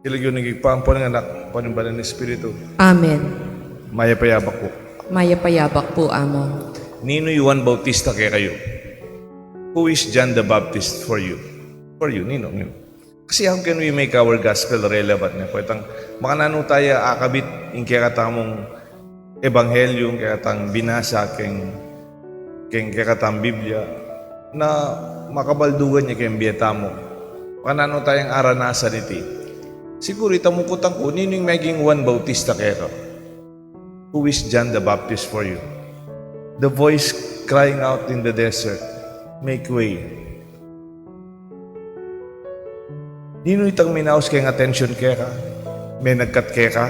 Ilagyo nagigpampo ng anak, panimbalan ng Espiritu. Amen. Mayapayabak po. Mayapayabak po, Amo. Nino Juan Bautista kaya kayo? Who is John the Baptist for you? For you, Nino. Kasi how can we make our gospel relevant? Pwetang makanano tayo akabit yung kaya katamong ebanghelyo, kaya katang binasa, kaya katang Biblia, na makabaldugan niya kayong biyeta mo. Makanano tayong aranasan iti. Siguro itamukutang ko, nino yung maging Juan Bautista kaya ka? Who is John the Baptist for you? The voice crying out in the desert, make way. Nino itang minaos kayong attention kaya ka? May nagkat kaya ka?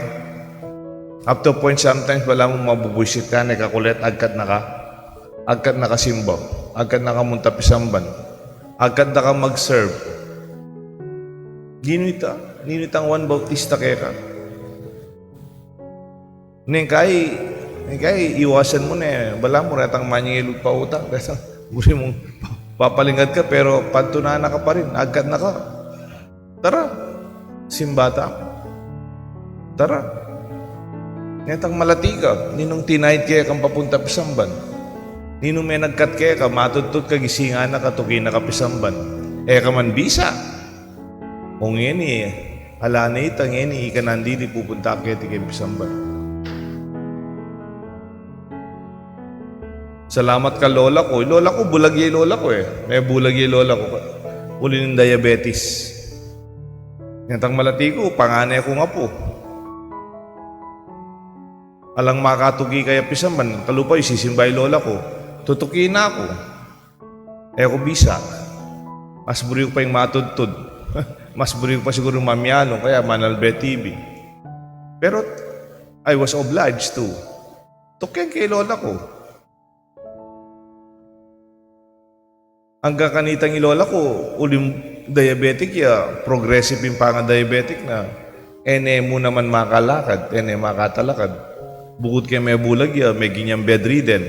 Up to point sometimes wala mong mabubuisit ka, nakakulit, agkat nakasimba, agkat nakamunta pisamban, agkat naka mag-serve. Nino itang Juan Bautista kaya ka? Neng kay iwasan mo na bala mo retang manyilog pa utang kasi guri mong papalingad ka pero pantunana ka pa rin, agad na ka. Tara, simbata. Tara. Netang malati ka, ninong tinahid kaya kang papunta pisamban. Ninong may nagkat kaya ka, matutut ka gisinga na katuki na kapisamban. Ka man bisa. Kung yan ala na itang yan ika nandini pupunta kaya ti kaya pisamban. Salamat ka lola ko. Lola ko, bulag yung lola ko May bulag yung lola ko. Uli ng diabetes. Netang malati ko, panganay ko nga po. Alang makatugi kaya pisaman, kalupay, sisimbay lola ko. Tutuki na ako. Ako bisa. Mas buriw pa yung matudtud. Mas buriw pa siguro yung mamyalong, kaya Manalbe TV. Pero, I was obliged to. Tukyan kay lola ko. Hanggang kanitang ilola ko, uling diabetic ya, progressive yung panga diabetic na, mo naman makalakad, makatalakad. Bukod kay may bulag ya, may ginyang bedridden.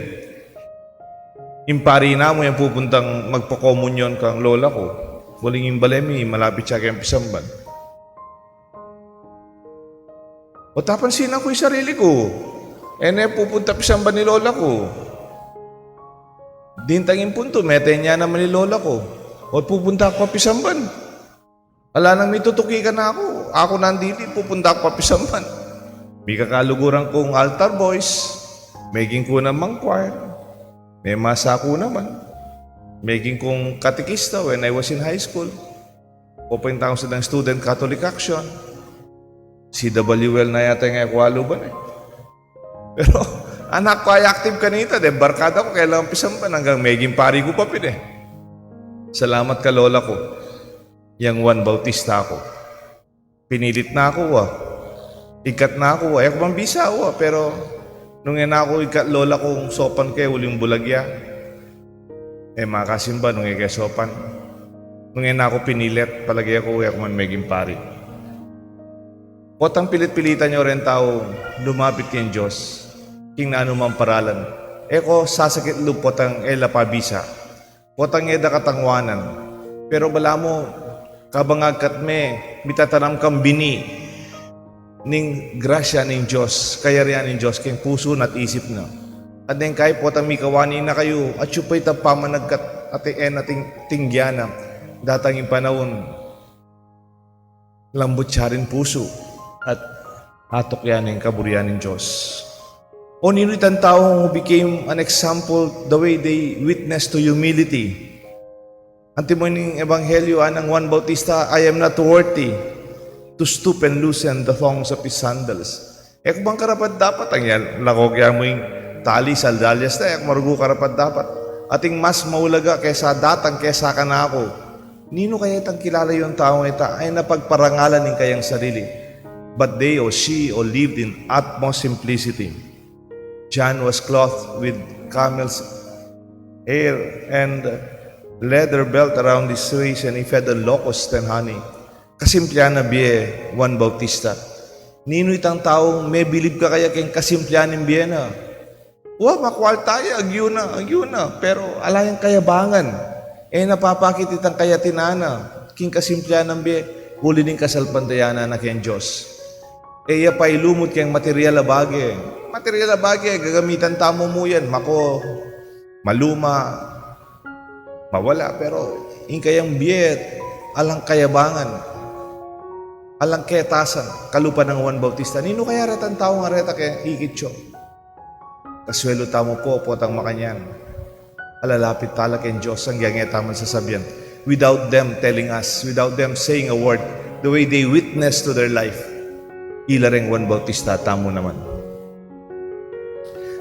Impari na mo yung pupuntang magpakomunyon kang lola ko. Waling imbalemi, malapit siya kayong pisamban. O tapansin ako yung sarili ko. Pupunta pisamban ni lola ko. Dintangin punto, meten niya naman ni lola ko. O pupunta ako pa pisamban. Ala nang may tutuki ka na ako. Ako nandili, pupunta ako pa pisamban. May kakaluguran kong altar boys, making ko namang choir, may masa ko naman, making kong katekista when I was in high school, pupunta ako sa student Catholic Action, CWL na yata yung ekwalo ba Pero anak ko ay active kanita, barkada ko kailangan pisampan hanggang making pari ko pa Salamat ka lola ko, yang Juan Bautista ako. Pinilit na ako Ikat na ako. Ako bang bisa pero nung ako ikat lola kong sopan kayo, uling bulagya. Makasimba nung ikay sopan. Nung ako pinilit, palagi ako man maging pari. Potang pilit-pilitan nyo rin tao, lumapit kayong Diyos. King na anumang paralan. Ko sasakit lupot ang lapabisa. Potang eda katangwanan. Pero bala mo, kabangagkat mitatanam kang bini. Ning grasya ning Diyos, kayarian ning Diyos, kayong puso at isip na. At din kahit po tami kawani na kayo, at supay tapamanagkat ating tingyana, datang yung panahon, lambot siya rin puso, at atok yan ang kaburian ng Diyos. O ninuitan tao who became an example the way they witnessed to humility. Antimoning Ebanghelyo anang Juan Bautista, I am not worthy to stoop and loosen the thongs of his sandals. Kung bang karapat dapat, ang yan, nakokya mo yung tali, saldalyas na, marugo karapat dapat. Ating mas maulaga kaysa datang, kaysa ka na ako. Nino kaya itang kilala yung taong ita ay napagparangalan ng kayang sarili. But they or she or lived in utmost simplicity. John was clothed with camel's hair and leather belt around his waist, and he fed on locusts and honey. Kasimplihan na biye, Juan Bautista. Nino itang taong may bilib ka kaya kayong kasimplihan ng biye na. Makwal tayo, agyo na. Pero alayang kayabangan. Napapakit itang kayatinana, king kasimplihan ng biye. uli ning kasalpantayana na ken Diyos. Eya pa ilumot kayang material na bagay. Material na bagay, gagamitan tamo mo yan. Mako, maluma, mawala. Pero yung kayang biyet, alang kayabangan, alang kayatasan, kalupa ng Juan Bautista. Nino kaya ratan tao nga reta kaya higit siyo. Kaswelo tamo po, potang makanyan. Alalapit tala ken Diyos, ang gangetaman sasabihan. Without them telling us, without them saying a word, the way they witness to their life, ilareng Juan Bautista, tamo naman.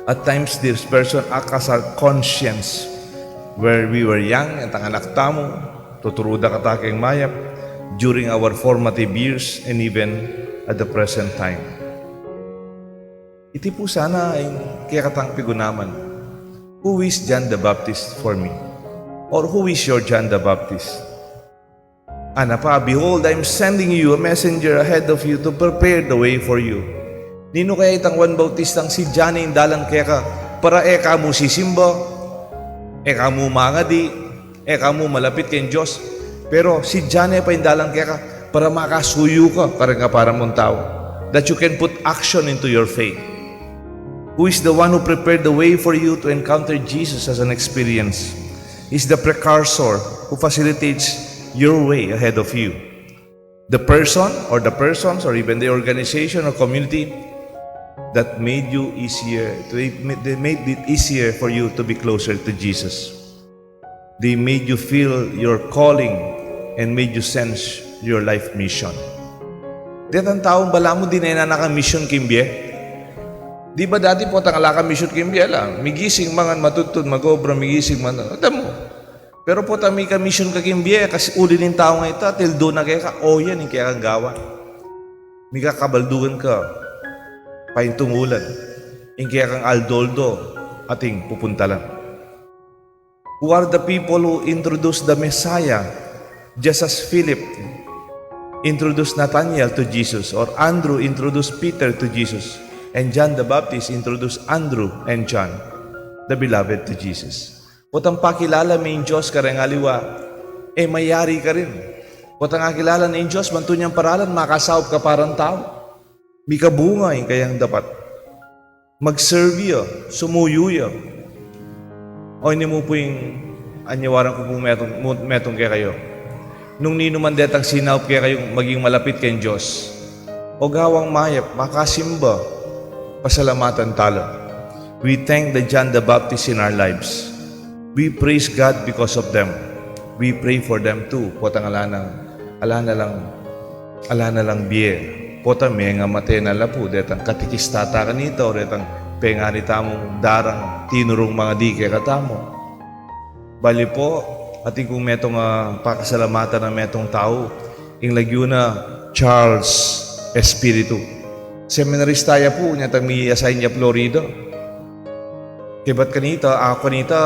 At times, this person acts as our conscience. Where we were young, at ang anak tamo, tuturuda kataking mayap, during our formative years, and even at the present time. Iti po sana ay kaya katang pigunaman. Who is John the Baptist for me? Or who is your John the Baptist? Ana pa, behold, I'm sending you a messenger ahead of you to prepare the way for you. Nino kaya itang Juan Bautistang si John ay dalang kaya ka para eka mo sisimba, eka mo mangadi, eka mo malapit kay Diyos. Pero si John ay paindalang kaya ka para makasuyo ka para mong tao. That you can put action into your faith. Who is the one who prepared the way for you to encounter Jesus as an experience? He's the precursor who facilitates your way ahead of you. The person or the persons or even the organization or community that made you easier, they made it easier for you to be closer to Jesus. They made you feel your calling and made you sense your life mission. Dito ang taong bala mo din na naka-mission kimbye. Di ba dati po tangalaka mission kimbye lang? Migising mangan matutun, magobra, migising man. Alam mo. Pero po tami ka mission ka kimbye kasi uli ng tao nga ito, till doon na kaya ka, yan yung kaya kang gawa. May kakabaldugan ka, paintungulan. Yung kaya kang aldoldo, ating pupunta lang. Who are the people who introduced the Messiah, just as Philip introduced Nathanael to Jesus, or Andrew introduced Peter to Jesus, and John the Baptist introduced Andrew and John, the beloved, to Jesus. Potang pakilala may Diyos karang aliwa, mayari ka rin. Potang akilala na Diyos, manto niyang paralan, makasawap ka parang tao. May kabungay kayang dapat. Mag-serve ya, sumuyo ya. O hindi mo po yung anyawaran ko po metong kaya kayo. Nung nino man detang sinawap kaya kayong maging malapit kay Diyos, o gawang mayap, makasimba, pasalamatan tala. We thank the John the Baptist in our lives. We praise God because of them. We pray for them too. Potang ala na lang biye. Potang may nga mate na lapu. Detang katikistata ka nito. Detang pengani tamong darang tinurong mga di kaya katamo. Bali po, ating kung metong pakasalamatan ng metong tao, ing lagyo na Charles Espiritu. Seminarista ya po, niya may assign niya Florida. Kibat ako kanita,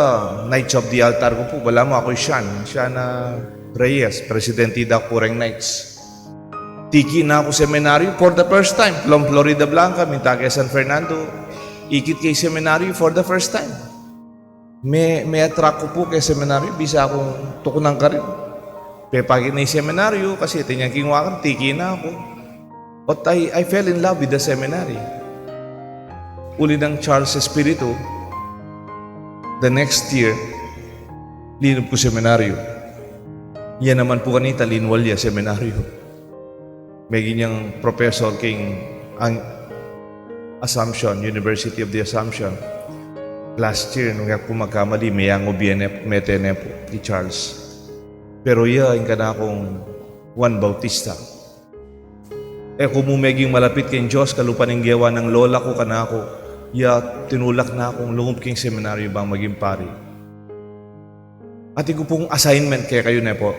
Knights of the Altar ko po. Wala mo ako siya na Reyes, Presidente da Kureng Knights. Tiki na ako seminaryo for the first time. From Florida Blanca, minta kay San Fernando. Ikit kay seminaryo for the first time. May attract ko po kay seminaryo, bisa akong tukunan ka rin. Pepagin na yung seminaryo, kasi tinyang kingwakan, tiki na ako. But I fell in love with the seminary. Uli ng Charles Espiritu, the next year, linom ko seminaryo. Yan naman po kanita, linwalya seminaryo. May ganyang professor king ang Assumption, University of the Assumption. Last year, nung ako magkamali, may ang metene po ni Charles. Pero yung ka akong Juan Bautista. Kung mumeging malapit kay Diyos, kalupan ng gawa ng lola ko kanako, tinulak na akong lungop king seminaryo bang maging pari. At ko pong assignment kaya kayo na po.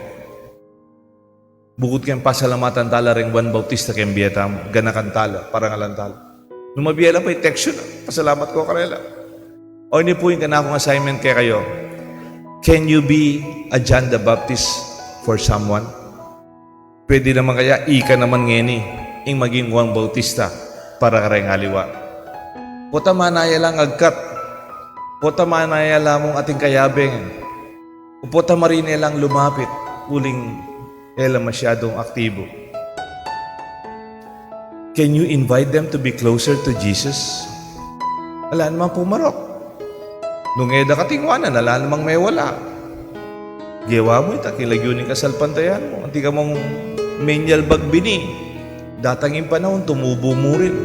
Bukod kayong pasalamatan tala rin Juan Bautista kayong biyeta mo, ganakan tala, parangalan tala. Nung mabiyala pa yung text yun, pasalamat ko karela. O hindi po yung kanakong assignment kaya kayo. Can you be a John the Baptist for someone? Pwede naman kaya, ika naman ngeni, ing maging Juan Bautista para karayang haliwa. Puta manaya lang agkat. Puta manaya lamong ating kayabeng. Puta marine lang lumapit. Uling ela masyadong aktibo. Can you invite them to be closer to Jesus? Wala namang pumarok. Nung eda katingwanan, wala namang may wala. Giyawa mo ita, kilagyonin ka salpantayan mo. Anti ka mong menyal bagbini. Datangin panahon, tumubo mo rin.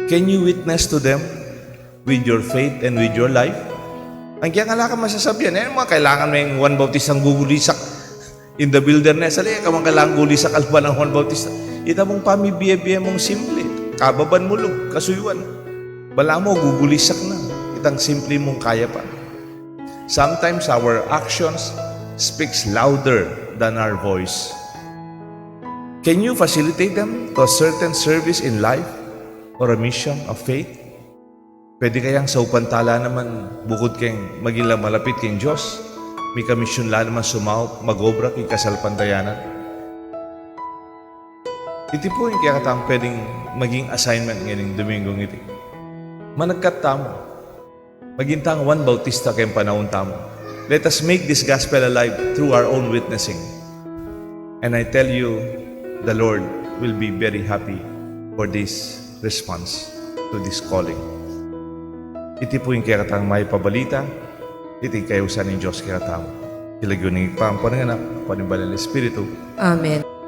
Can you witness to them with your faith and with your life? Ang kaya nga ka masasabihan, mga kailangan may Juan Bautista ang gugulisak in the wilderness. Alay, kamang kailangan gulisak alba ng Juan Bautista. Ita mong pamibiya-biya mong simple. Kababan mo lug, kasuyuan. Bala mo, gugulisak na. Itang simple mong kaya pa. Sometimes our actions speaks louder than our voice. Can you facilitate them to a certain service in life or a mission of faith? Pwede kayang sa upantala naman bukod kayong maging malapit kayong Diyos, may kamisyon la naman sumao, mag-obra kay kasalpantayanan. Iti po yung kaya katang pwedeng maging assignment ngayon Domingong iti. Managkat tamo, maging tang Juan Bautista kayong panahon tamo. Let us make this gospel alive through our own witnessing. And I tell you, the Lord will be very happy for this response to this calling. Iti po yung kaya katang may pabalita, iti kayo sa ng Diyos kaya tamo. Ilagyo ng ipampananganak, panimbalan ng Espiritu. Amen.